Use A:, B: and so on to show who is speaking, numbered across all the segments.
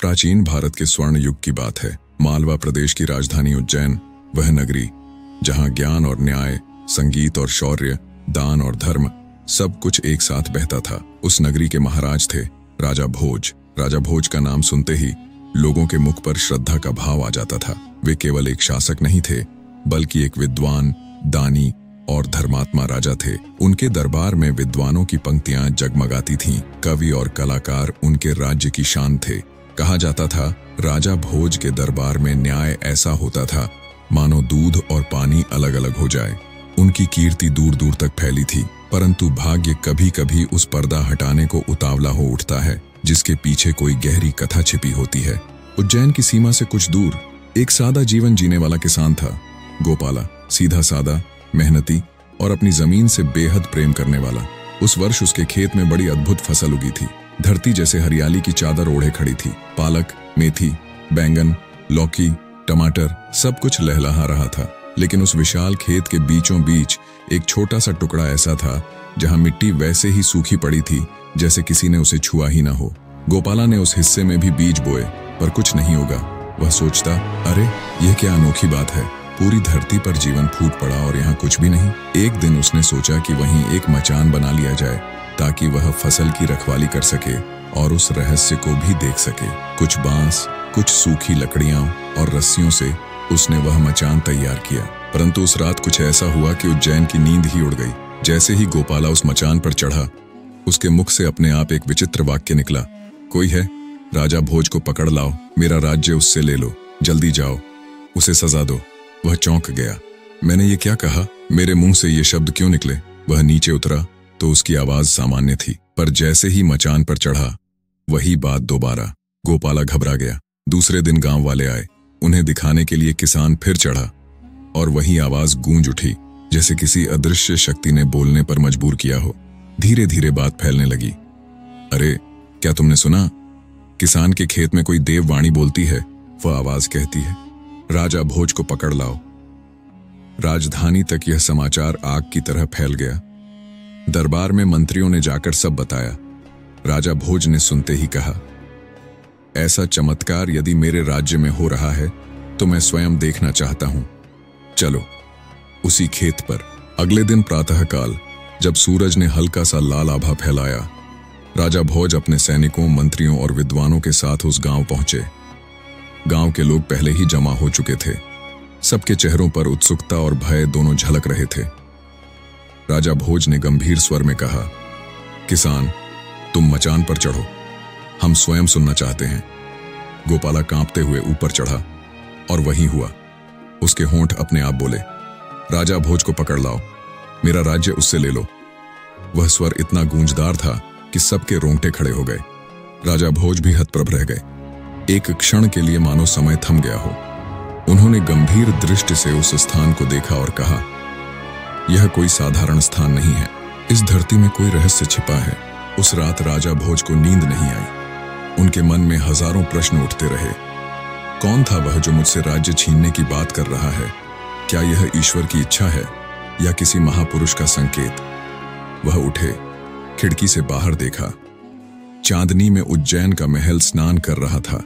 A: प्राचीन भारत के स्वर्ण युग की बात है। मालवा प्रदेश की राजधानी उज्जैन, वह नगरी जहां ज्ञान और न्याय, संगीत और शौर्य, दान और धर्म सब कुछ एक साथ बहता था। उस नगरी के महाराज थे राजा भोज। राजा भोज का नाम सुनते ही लोगों के मुख पर श्रद्धा का भाव आ जाता था। वे केवल एक शासक नहीं थे, बल्कि एक विद्वान, दानी और धर्मात्मा राजा थे। उनके दरबार में विद्वानों की पंक्तियां जगमगाती थीं। कवि और कलाकार उनके राज्य की शान थे। कहा जाता था, राजा भोज के दरबार में न्याय ऐसा होता था मानो दूध और पानी अलग अलग हो जाए। उनकी कीर्ति दूर दूर तक फैली थी, परंतु भाग्य कभी कभी उस पर्दा हटाने को उतावला हो उठता है जिसके पीछे कोई गहरी कथा छिपी होती है। उज्जैन की सीमा से कुछ दूर एक सादा जीवन जीने वाला किसान था, गोपाला। सीधा सादा, मेहनती और अपनी जमीन से बेहद प्रेम करने वाला। उस वर्ष उसके खेत में बड़ी अद्भुत फसल उगी थी। धरती जैसे हरियाली की चादर ओढ़े खड़ी थी। पालक, मेथी, बैंगन, लौकी, टमाटर सब कुछ लहलहा रहा था। लेकिन उस विशाल खेत के बीचों बीच एक छोटा सा टुकड़ा ऐसा था जहां मिट्टी वैसे ही सूखी पड़ी थी जैसे किसी ने उसे छुआ ही ना हो। गोपाला ने उस हिस्से में भी बीज बोए, पर कुछ नहीं होगा। वह सोचता, अरे यह क्या अनोखी बात है, पूरी धरती पर जीवन फूट पड़ा और यहाँ कुछ भी नहीं। एक दिन उसने सोचा कि वहीं एक मचान बना लिया जाए ताकि वह फसल की रखवाली कर सके और उस रहस्य को भी देख सके। कुछ बांस, कुछ सूखी लकड़ियां और रस्सियों से उसने वह मचान तैयार किया। परंतु उस रात कुछ ऐसा हुआ कि उज्जैन की नींद ही उड़ गई। जैसे ही गोपाला उस मचान पर चढ़ा, उसके मुख से अपने आप एक विचित्र वाक्य निकला, कोई है? राजा भोज को पकड़ लाओ, मेरा राज्य उससे ले लो, जल्दी जाओ, उसे सजा दो। वह चौंक गया। मैंने ये क्या कहा? मेरे मुंह से ये शब्द क्यों निकले? वह नीचे उतरा तो उसकी आवाज सामान्य थी, पर जैसे ही मचान पर चढ़ा, वही बात दोबारा। गोपाला घबरा गया। दूसरे दिन गांव वाले आए। उन्हें दिखाने के लिए किसान फिर चढ़ा और वही आवाज गूंज उठी, जैसे किसी अदृश्य शक्ति ने बोलने पर मजबूर किया हो। धीरे धीरे बात फैलने लगी। अरे क्या तुमने सुना? किसान के खेत में कोई देववाणी बोलती है। वह आवाज कहती है, राजा भोज को पकड़ लाओ। राजधानी तक यह समाचार आग की तरह फैल गया। दरबार में मंत्रियों ने जाकर सब बताया। राजा भोज ने सुनते ही कहा, ऐसा चमत्कार यदि मेरे राज्य में हो रहा है तो मैं स्वयं देखना चाहता हूं। चलो। उसी खेत पर अगले दिन प्रातःकाल जब सूरज ने हल्का सा लाल आभा फैलाया, राजा भोज अपने सैनिकों, मंत्रियों और विद्वानों के साथ उस गांव पहुंचे। गांव के लोग पहले ही जमा हो चुके थे। सबके चेहरों पर उत्सुकता और भय दोनों झलक रहे थे। राजा भोज ने गंभीर स्वर में कहा, किसान, तुम मचान पर चढ़ो, हम स्वयं सुनना चाहते हैं। गोपाला कांपते हुए ऊपर चढ़ा और वही हुआ। उसके होंठ अपने आप बोले, राजा भोज को पकड़ लाओ, मेरा राज्य उससे ले लो। वह स्वर इतना गूंजदार था कि सबके रोंगटे खड़े हो गए। राजा भोज भी हतप्रभ रह गए। एक क्षण के लिए मानो समय थम गया हो। उन्होंने गंभीर दृष्टि से उस स्थान को देखा और कहा, यह कोई साधारण स्थान नहीं है, इस धरती में कोई रहस्य छिपा है। उस रात राजा भोज को नींद नहीं आई। उनके मन में हजारों प्रश्न उठते रहे। कौन था वह जो मुझसे राज्य छीनने की बात कर रहा है? क्या यह ईश्वर की इच्छा है या किसी महापुरुष का संकेत? वह उठे, खिड़की से बाहर देखा। चांदनी में उज्जैन का महल स्नान कर रहा था,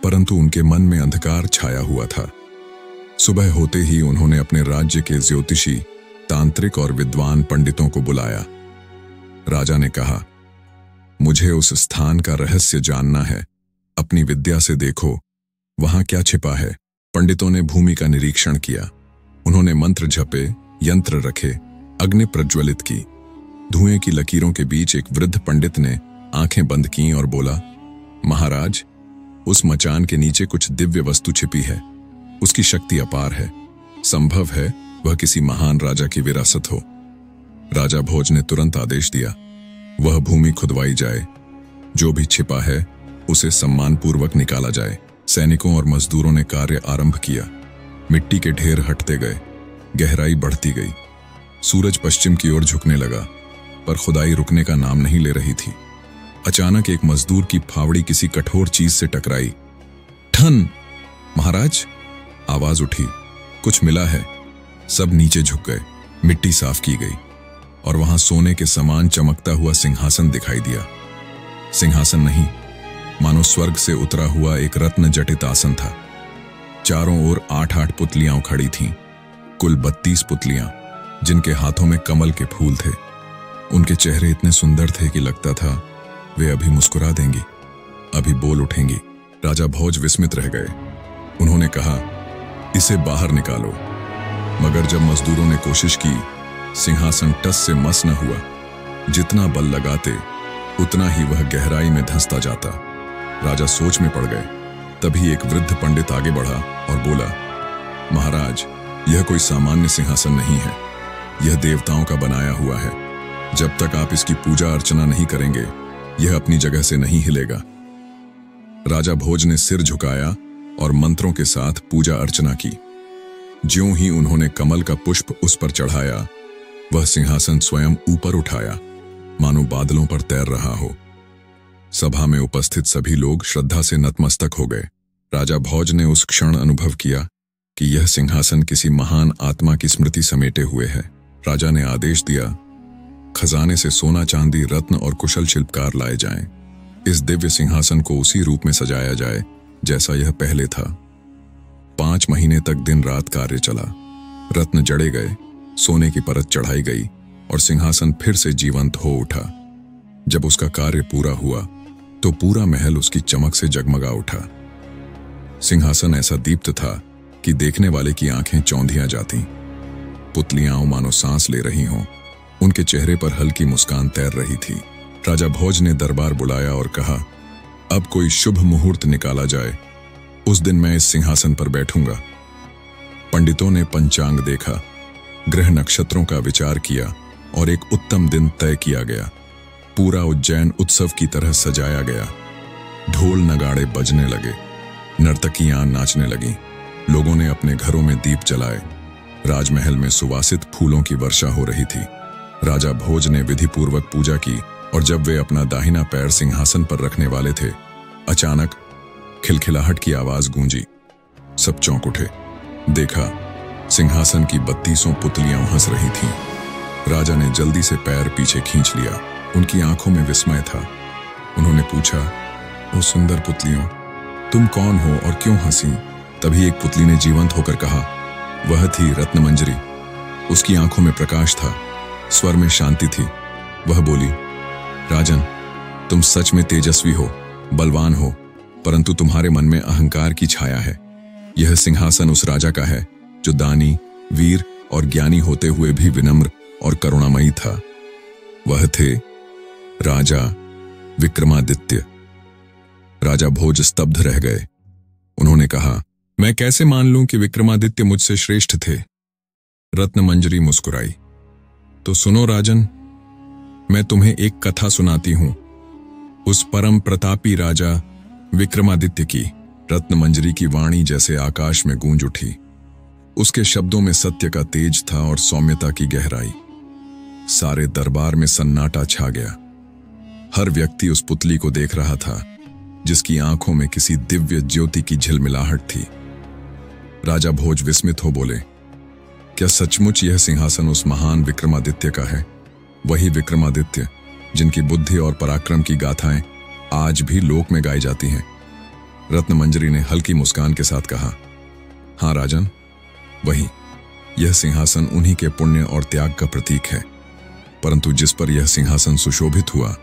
A: परंतु उनके मन में अंधकार छाया हुआ था। सुबह होते ही उन्होंने अपने राज्य के ज्योतिषी, तांत्रिक और विद्वान पंडितों को बुलाया। राजा ने कहा, मुझे उस स्थान का रहस्य जानना है। अपनी विद्या से देखो, वहां क्या छिपा है। पंडितों ने भूमि का निरीक्षण किया। उन्होंने मंत्र जपे, यंत्र रखे, अग्नि प्रज्वलित की। धुएं की लकीरों के बीच एक वृद्ध पंडित ने आंखें बंद की और बोला, महाराज, उस मचान के नीचे कुछ दिव्य वस्तु छिपी है। उसकी शक्ति अपार है। संभव है वह किसी महान राजा की विरासत हो। राजा भोज ने तुरंत आदेश दिया, वह भूमि खुदवाई जाए। जो भी छिपा है उसे सम्मानपूर्वक निकाला जाए। सैनिकों और मजदूरों ने कार्य आरंभ किया। मिट्टी के ढेर हटते गए, गहराई बढ़ती गई। सूरज पश्चिम की ओर झुकने लगा, पर खुदाई रुकने का नाम नहीं ले रही थी। अचानक एक मजदूर की फावड़ी किसी कठोर चीज से टकराई। ठन! महाराज! आवाज उठी, कुछ मिला है। सब नीचे झुक गए। मिट्टी साफ की गई और वहां सोने के समान चमकता हुआ सिंहासन दिखाई दिया। सिंहासन नहीं, मानो स्वर्ग से उतरा हुआ एक रत्न जटित आसन था। चारों ओर 8-8 पुतलियां खड़ी थीं, कुल 32 पुतलियां, जिनके हाथों में कमल के फूल थे। उनके चेहरे इतने सुंदर थे कि लगता था वे अभी मुस्कुरा देंगी, अभी बोल उठेंगी। राजा भोज विस्मित रह गए। उन्होंने कहा, इसे बाहर निकालो। मगर जब मजदूरों ने कोशिश की, सिंहासन टस से मस न हुआ। जितना बल लगाते उतना ही वह गहराई में धंसता जाता। राजा सोच में पड़ गए। तभी एक वृद्ध पंडित आगे बढ़ा और बोला, महाराज, यह कोई सामान्य सिंहासन नहीं है, यह देवताओं का बनाया हुआ है। जब तक आप इसकी पूजा अर्चना नहीं करेंगे, यह अपनी जगह से नहीं हिलेगा। राजा भोज ने सिर झुकाया और मंत्रों के साथ पूजा अर्चना की। ज्यों ही उन्होंने कमल का पुष्प उस पर चढ़ाया, वह सिंहासन स्वयं ऊपर उठाया, मानो बादलों पर तैर रहा हो। सभा में उपस्थित सभी लोग श्रद्धा से नतमस्तक हो गए। राजा भोज ने उस क्षण अनुभव किया कि यह सिंहासन किसी महान आत्मा की स्मृति समेटे हुए है। राजा ने आदेश दिया, खजाने से सोना, चांदी, रत्न और कुशल शिल्पकार लाए जाएं। इस दिव्य सिंहासन को उसी रूप में सजाया जाए जैसा यह पहले था। 5 महीने तक दिन रात कार्य चला। रत्न जड़े गए, सोने की परत चढ़ाई गई और सिंहासन फिर से जीवंत हो उठा। जब उसका कार्य पूरा हुआ तो पूरा महल उसकी चमक से जगमगा उठा। सिंहासन ऐसा दीप्त था कि देखने वाले की आंखें चौंधियां जातीं। पुतलियां मानो सांस ले रही हों, उनके चेहरे पर हल्की मुस्कान तैर रही थी। राजा भोज ने दरबार बुलाया और कहा, अब कोई शुभ मुहूर्त निकाला जाए, उस दिन मैं इस सिंहासन पर बैठूंगा। पंडितों ने पंचांग देखा, ग्रह नक्षत्रों का विचार किया और एक उत्तम दिन तय किया गया। पूरा उज्जैन उत्सव की तरह सजाया गया। ढोल नगाड़े बजने लगे, नर्तकियां नाचने लगीं, लोगों ने अपने घरों में दीप जलाए। राजमहल में सुवासित फूलों की वर्षा हो रही थी। राजा भोज ने विधिपूर्वक पूजा की और जब वे अपना दाहिना पैर सिंहासन पर रखने वाले थे, अचानक खिलखिलाहट की आवाज गूंजी। सब चौंक उठे। देखा, सिंहासन की 32 पुतलियां हंस रही थीं। राजा ने जल्दी से पैर पीछे खींच लिया। उनकी आंखों में विस्मय था। उन्होंने पूछा, ओ सुंदर पुतलियों, तुम कौन हो और क्यों हंसी? तभी एक पुतली ने जीवंत होकर कहा, वह थी रत्नमंजरी। उसकी आंखों में प्रकाश था, स्वर में शांति थी। वह बोली, राजन, तुम सच में तेजस्वी हो, बलवान हो, परंतु तुम्हारे मन में अहंकार की छाया है। यह सिंहासन उस राजा का है जो दानी, वीर और ज्ञानी होते हुए भी विनम्र और करुणामयी था। वह थे राजा विक्रमादित्य। राजा भोज स्तब्ध रह गए। उन्होंने कहा, मैं कैसे मान लूं कि विक्रमादित्य मुझसे श्रेष्ठ थे? रत्नमंजरी मुस्कुराई। तो सुनो राजन, मैं तुम्हें एक कथा सुनाती हूं, उस परम प्रतापी राजा विक्रमादित्य की। रत्नमंजरी की वाणी जैसे आकाश में गूंज उठी। उसके शब्दों में सत्य का तेज था और सौम्यता की गहराई। सारे दरबार में सन्नाटा छा गया। हर व्यक्ति उस पुतली को देख रहा था, जिसकी आंखों में किसी दिव्य ज्योति की झिलमिलाहट थी। राजा भोज विस्मित हो बोले, क्या सचमुच यह सिंहासन उस महान विक्रमादित्य का है? वही विक्रमादित्य जिनकी बुद्धि और पराक्रम की गाथाएं आज भी लोक में गाई जाती हैं। रत्नमंजरी ने हल्की मुस्कान के साथ कहा, हां राजन, वही। यह सिंहासन उन्हीं के पुण्य और त्याग का प्रतीक है। परंतु जिस पर यह सिंहासन सुशोभित हुआ,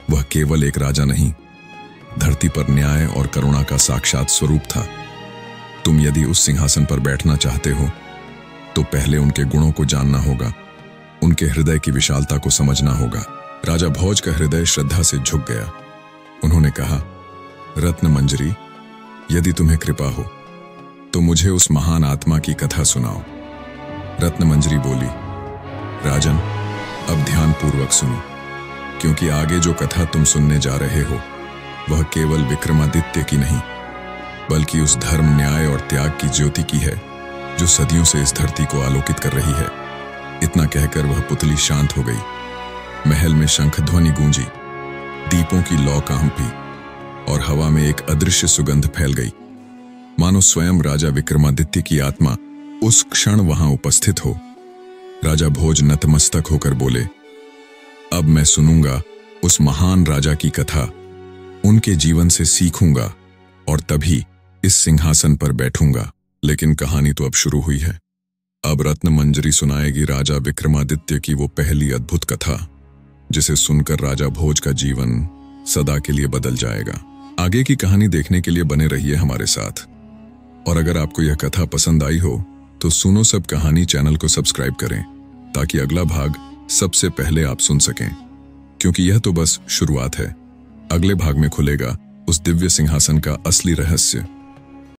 A: वह केवल एक राजा नहीं, धरती पर न्याय और करुणा का साक्षात स्वरूप था। तुम यदि उस सिंहासन पर बैठना चाहते हो तो पहले उनके गुणों को जानना होगा, उनके हृदय की विशालता को समझना होगा। राजा भोज का हृदय श्रद्धा से झुक गया। उन्होंने कहा, रत्नमंजरी, यदि तुम्हें कृपा हो तो मुझे उस महान आत्मा की कथा सुनाओ। रत्नमंजरी बोली, राजन, अब ध्यानपूर्वक सुनो, क्योंकि आगे जो कथा तुम सुनने जा रहे हो वह केवल विक्रमादित्य की नहीं, बल्कि उस धर्म, न्याय और त्याग की ज्योति की है जो सदियों से इस धरती को आलोकित कर रही है। इतना कहकर वह पुतली शांत हो गई। महल में शंख ध्वनि गूंजी, दीपों की लौ कांपी और हवा में एक अदृश्य सुगंध फैल गई, मानो स्वयं राजा विक्रमादित्य की आत्मा उस क्षण वहां उपस्थित हो। राजा भोज नतमस्तक होकर बोले, अब मैं सुनूंगा उस महान राजा की कथा उनके जीवन से सीखूंगा और तभी इस सिंहासन पर बैठूंगा। लेकिन कहानी तो अब शुरू हुई है। अब रत्न मंजरी सुनाएगी राजा विक्रमादित्य की वो पहली अद्भुत कथा, जिसे सुनकर राजा भोज का जीवन सदा के लिए बदल जाएगा। आगे की कहानी देखने के लिए बने रहिए हमारे साथ। और अगर आपको यह कथा पसंद आई हो तो सुनो सब कहानी चैनल को सब्सक्राइब करें, ताकि अगला भाग सबसे पहले आप सुन सकें, क्योंकि यह तो बस शुरुआत है। अगले भाग में खुलेगा उस दिव्य सिंहासन का असली रहस्य।